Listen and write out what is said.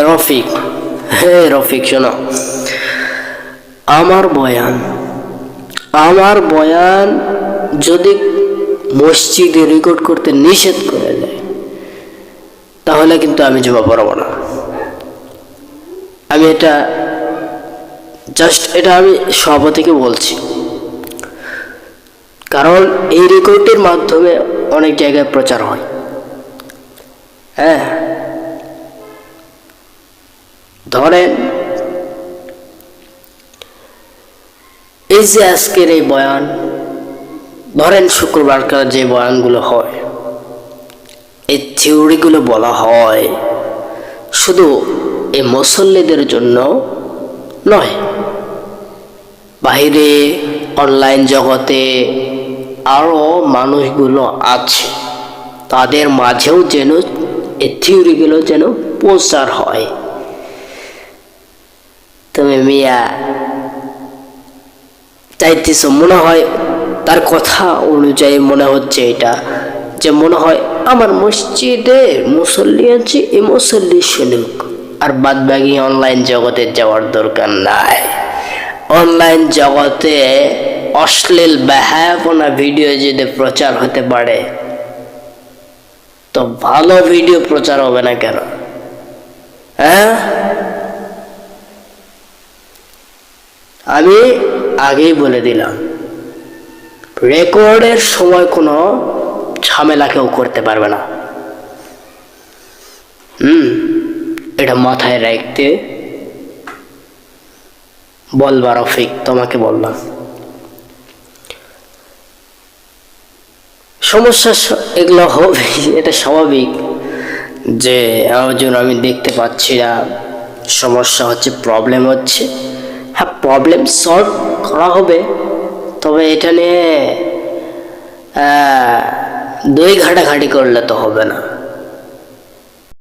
রফিক, রফিক শোনো, আমার বয়ান যদি মসজিদে রেকর্ড করতে নিষেধ করে দেয় তাহলে কিন্তু আমি জমা পড়াবো না। আমি এটা আমি সভাপতিকে বলছি, কারণ এই রেকর্ডের মাধ্যমে অনেক জায়গায় প্রচার হয়। ধরেন এই যে আজকের এই বয়ান, ধরেন শুক্রবারকার যে বয়ানগুলো হয়, এই থিওরিগুলো বলা হয় শুধু এই মুসল্লিদের জন্য নয়, বাহিরে অনলাইন জগতে আরো মানুষগুলো আছে, তাদের মাঝেও যেন এই থিওরিগুলো যেন প্রচার হয়। তুমি মিয়া চাইতেছ, মনে হয় তার কথা অনুযায়ী মনে হচ্ছে এটা, যে মনে হয় আমার মসজিদে মুসল্লি আছে, এই মুসল্লি শুনুক, আর বাদ বাকি অনলাইন জগতে যাওয়ার দরকার নাই। অনলাইন জগতে অশ্লীল বেহায়াপনা ভিডিও যদি প্রচার হতে পারে তো ভালো ভিডিও প্রচার হবে না কেন? আমি আগেই বলে দিলাম, রেকর্ডের সময় কোনো ঝামেলা কেউ করতে পারবে না। এটা মাথায় রাখতে বলবা রফিক, তোমাকে বললাম। সমস্যা এগুলো হবে, এটা স্বাভাবিক যে আমি দেখতে পাচ্ছি না, সমস্যা হচ্ছে, প্রবলেম হচ্ছে। হ্যাঁ, প্রবলেম সলভ করা হবে, তবে এটা নিয়ে দই ঘাটাঘাটি করলে তো হবে না।